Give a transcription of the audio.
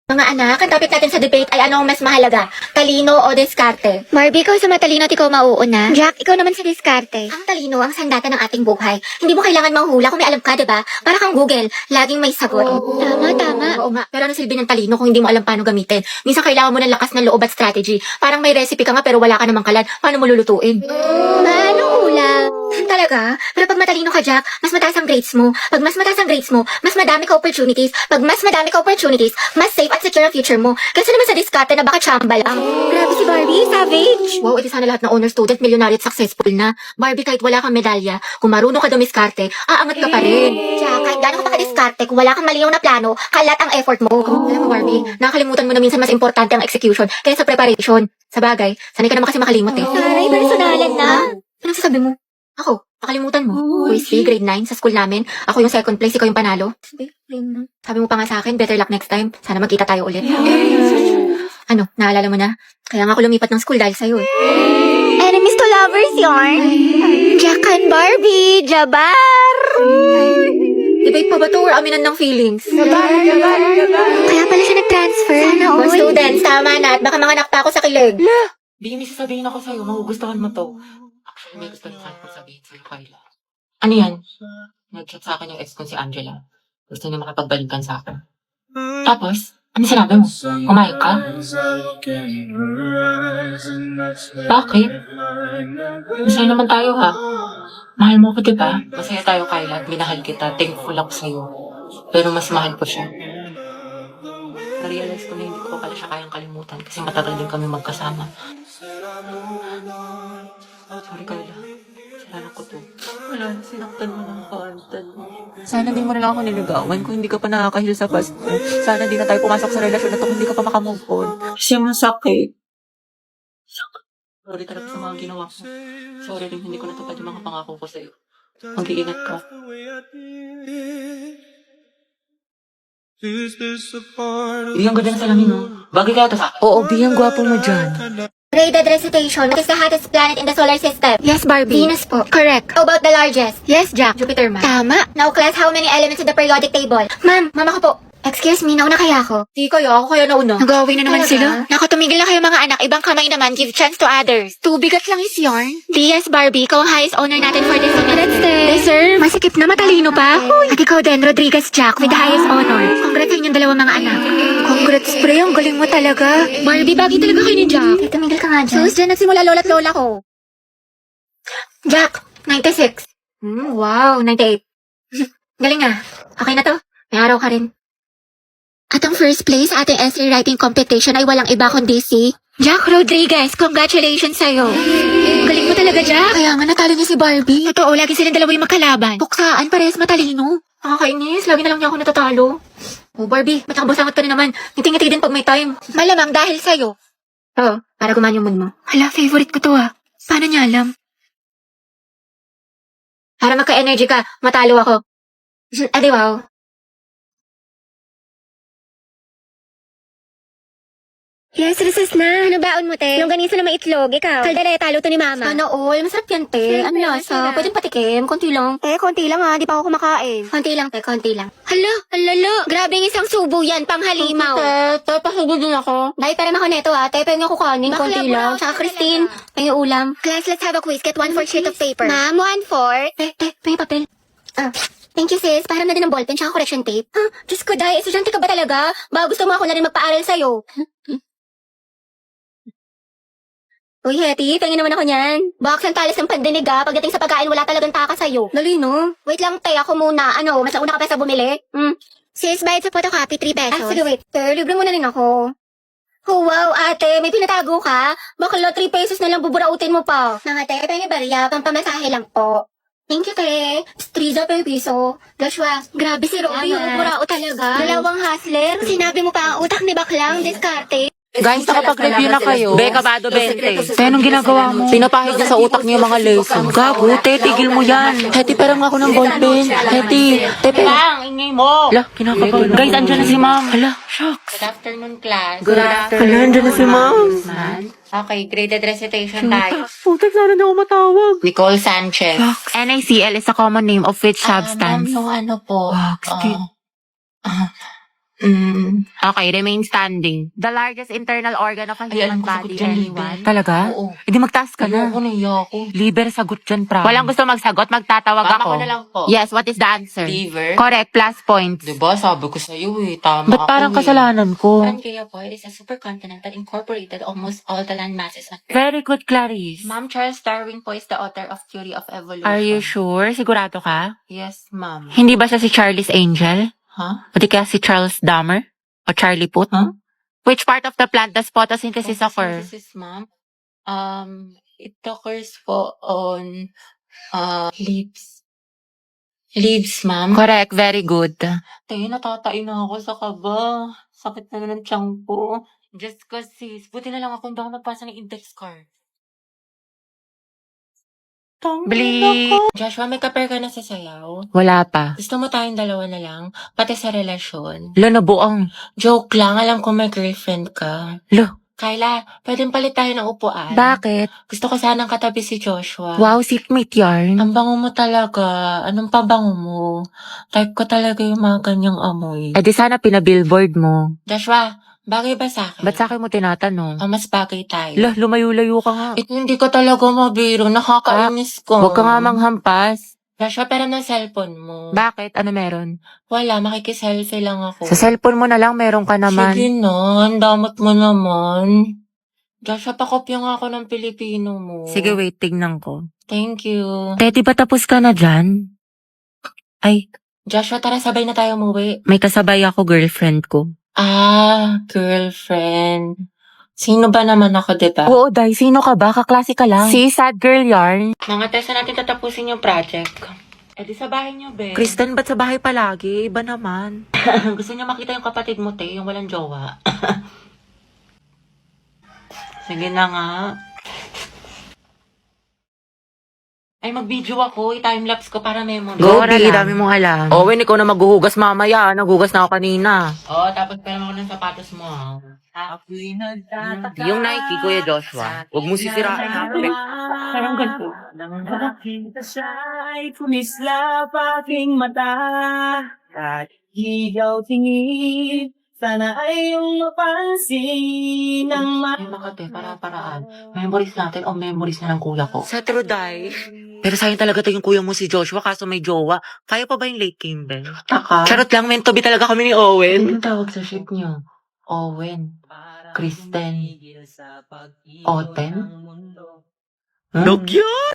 Mga anak, ang topic natin sa debate ay ano ang mas mahalaga, talino o diskarte? Barbie, ikaw sa matalino at ikaw mauuna. Jack, ikaw naman sa diskarte. Ang talino ang sandata ng ating buhay. Hindi mo kailangan manghula kung may alam ka, diba? Para kang Google, laging may sagot. Tama. Oo nga, pero ano silbi ng talino kung hindi mo alam paano gamitin? Minsan kailangan mo ng lakas ng loob at strategy. Parang may recipe ka nga pero wala ka namang kalan. Paano mo lulutuin? Anong ulam? Talaga? Pero pag matalino ka, Jack, mas mataas ang grades mo. Pag mas mataas ang grades mo, mas madami ka opportunities. Pag mas madami ka opportunities, mas safe at secure ang future mo. Kasi naman sa diskarte na baka chamba lang. Grabe si Barbie, savage. Wow, edi sana lahat ng honor student, milyonaryo at successful na. Barbie, kahit wala kang medalya, kung marunong ka dumiskarte, aangat ka pa rin. Jack, kahit gano'n ka pa ka-diskarte, kung wala kang maliyaw na plano, kalat ang effort mo. Alam mo, Barbie, nakakalimutan mo na minsan mas importante ang execution kaysa preparation. Sa bagay, sanay ka naman kasi makalimot eh. Taray, personalan na. Anong sasabi mo? Ako, nakalimutan mo. Quiz B, grade 9, sa school namin. Ako yung second place, ikaw yung panalo. Sabi mo pa nga sa akin, better luck next time. Sana magkita tayo ulit. Ano, naalala mo na? Kaya nga ako lumipat ng school dahil sa'yo eh. Enemies to lovers yarn. Jack and Barbie, Jabar. Debate pa ba to or aminan ng feelings? Kaya pala siya nag-transfer. Sana Mga all. students, tama na at baka manganak pa ako sa kilig. Di, may sasabihin ako sa'yo. Magugustuhan mo to. Actually, may gusto rin sana kong sabihin sa'yo, Kyla. Ano yan? Nag-chat sa akin yung ex ko si Angela. Gusto niya makipagbalikan sa akin. Tapos, ano sinabi mo? Kumayag ka? Bakit? Masaya naman tayo, ha? Mahal mo ko, diba? Masaya tayo, Kyla. Minahal kita. Thankful ako sa'yo. Pero mas mahal ko siya. Na-realize ko na hindi ko pala siya kayang kalimutan kasi matagal din kami magkasama. Sorry, Kyla. Kasalanan ko to. Wala, sinaktan mo ng kaantan mo. Sana di mo na lang ako niligawan kung hindi ka pa nakakahil sa past mo. Sana di na tayo pumasok sa relasyon na to kung hindi ka pa makamove on. Kasi masakit. Sorry talaga sa mga ginawa ko. Sorry rin hindi ko natupad yung mga pangako ko sa'yo. Mag-iingat ka. Yung ganda na salamin mo. Bagay kaya to sa akin? Oo, biyang gwapo mo dyan. Graded recitation, what is the hottest planet in the solar system? Yes, Barbie. Venus po. Correct. How about the largest? Yes, Jack. Jupiter, ma'am. Tama. Now, class, how many elements in the periodic table? Ma'am, mama ko po. Excuse me, nauna kaya ako? Di kayo, ako kaya nauna. Nag-away na naman Talaga? sila. Naku, tumigil na kayo mga anak. Ibang kamay naman. Give chance to others. Tubigat lang is yarn. DS Barbie, ikaw ang highest honor natin for this semester. Let's Deserve. Masikip na matalino pa. At ikaw din, Rodriguez Jack, with the highest honor. Congrats sa inyong dalawang mga anak. Congrats, pre. Ang galing mo talaga. Barbie, bagay talaga kayo ni Jack. Tumigil ka nga dyan. Sus, dyan nagsimula lola at lola ko. Jack, 96. Wow, 98. Galing ah. Okay na to. May araw ka rin. At ang first place sa ating essay writing competition ay walang iba kundi si Jack Rodriguez. Congratulations sa'yo. Galing mo talaga, Jack. Kaya nga natalo niya si Barbie. Totoo, lagi silang dalawa yung magkalaban. Buksaan, parehas matalino. Nakakainis. Lagi na lang niya ako natatalo. Oh, Barbie, ba't nakabusangat ka rin naman? Ngiti-ngiti din pag may time. Malamang dahil sa'yo. Oo, para gumaan yung mood mo. Hala, favorite ko to ah. Paano niya alam? Para magka-energy ka, matalo ako. Adi wow. Yes, recess na. Ano baon mo, te? Longganisa na may itlog, ikaw. Kaldereta, luto ni mama. Sana all. Masarap yan, te. Ano Siyempre, lasa? masarap. Pwedeng patikim. Konti lang. Konti lang ah. Di pa ako kumakain. Konti lang, te. Konti lang. Hala, alala. Grabing isang subo yan, panghalimaw. Te, pasugod din ako. Dahil pera ako neto, te. Pwede ako kanin. Bakla, Konti lang. bro. Tsaka Christine, pengi ulam. Class, let's have a quiz. Get 1/4 sheet of paper. Ma'am, 1/4. Te, pengi papel. Thank you, sis. Param na din ng ballpen tsaka correction tape. Diyos ko, dahil estudyante ka ba talaga? Ba, gusto mo ako na rin magpaaral sa'yo. Uy, Hetty, pengi naman ako niyan. Box ang talas ng pandinig pagdating sa pagkain, wala talagang taka sa'yo. Dali, no? Wait lang, te, ako muna. Ano, mas nauna ka pa sa bumili? Sis, bayad sa photocopy, 3 pesos. Sige, wait. Te, libre mo na rin ako. Oh, wow, ate, may pinatago ka? Bakla, 3 pesos na lang buburautin mo pa. Mga te, pengi barya, pampamasahe lang po. Thank you, te. Striza pa yung piso. Joshua, grabe si Robby, yung burao talaga. Dalawang hustler. Sinabi mo pa ang utak ni Baklang, diskarte. Guys, nakapag-review na kayo. Beka, Bado 20. Te, anong ginagawa mo? Pinapahid niya sa utak niya yung mga lesson. Gago, te, tigil mo yan. Heti, perang ako ng ballpen. Heti, te, perang. Ingay mo. Hala, kinakabahan. Guys, andyan na si ma'am. Hala, shucks. Good afternoon, class. Good afternoon. Hala, andyan na si ma'am. Okay, graded recitation tayo. Putek, sana na ako matawag. Nicole Sanchez. NaCl is a common name of which substance? Ma'am, yung ano po. Wax, Okay, remain standing. The largest internal organ of a human body, anyone? Talaga? Oo. Hindi magtaas ka na. Ayoko, naiya ako. Liber, sagot dyan, promise. Walang gusto magsagot, magtatawag Mama ako. ko na lang po. Yes, what is the answer? Liver? Correct, plus points. Diba, sabi ko sa'yo eh. Tama Ba't parang ako kasalanan ko? Pangea po, it is a supercontinent that incorporated almost all the land masses on Earth. Very good, Clarice. Ma'am, Charles Darwin po is the author of Theory of Evolution. Are you sure? Sigurado ka? Yes, ma'am. Hindi ba siya si Charlie's Angel? Huh? O di kaya si Charles Dahmer? O Charlie Puth? Huh? Which part of the plant does photosynthesis occur? Photosynthesis, ma'am. It occurs po on leaves. Leaves, ma'am. Correct, very good. Tayo, natatain na ako sa kaba. Sakit na ng tiyan ko. Just cause sis, buti na lang ako baka magpasa ng index card. Bli. Joshua, may kaper ka na sa sayaw? Wala pa. Gusto mo tayong dalawa na lang? Pati sa relasyon? Lo, nabuang. Joke lang, alam ko may girlfriend ka. Lo, Kyla, pwedeng palit tayo ng upuan. bakit? Gusto ko sanang katabi si Joshua. Wow, seatmate yarn. Ang bango mo talaga. Anong pabango mo? Type ko talaga yung mga ganyang amoy. Eh di sana pinabillboard mo. Joshua, bagay ba sa akin? Ba't sa akin mo tinatanong? Mas bagay tayo. Lo, lumayo-layo ka nga. Hindi ko talaga mabiro. Nakakainis ko. Huwag ka nga manghampas. Joshua, pero ng cellphone mo. Bakit? Ano meron? Wala, makikiselfie lang ako. Sa cellphone mo na lang meron ka naman. Sige na, ang damot mo naman. Joshua, pakopya nga ako ng Pilipino mo. Sige, wait, tignan ko. Thank you. Teti, ba tapos ka na dyan? Ay, Joshua, tara sabay na tayo umuwi. may kasabay ako, girlfriend ko. Girlfriend. Sino ba naman ako, diba? Oo, Day, sino ka ba? Kaklase ka lang. Si Sad Girl Yarn. Mga test na natin tatapusin yung project. Eh di sa bahay niyo, be. Kristen, ba't sa bahay palagi? Iba naman. Gusto niya makita yung kapatid mo, te, yung walang jowa. Sige na nga. Ay, mag-video ako. I-timelapse ko para memory. Go, Di, dami mong alam. Owen, ikaw na maghuhugas mamaya. Naghugas na ako kanina. Oo, tapos pera mo ng sapatos mo, ah. Ako'y nagtataka. Yung Nike, Kuya Joshua. Huwag mo sisirain. Parang ganito. Nang makita siya'y kumislap aking mata. At higaw tingin, sana ay iyong mapansin ng Ay, makate, para-paraan. Memories natin o memories na ng kuya ko. Sa Truday. Pero sayang talaga to yung kuya mo si Joshua kaso may jowa. Kaya pa ba yung late Kimber? Taka. Charot lang, meant to be talaga kami ni Owen. Anong tawag sa ship niyo? Owen. Kristen. Oten? Look yun!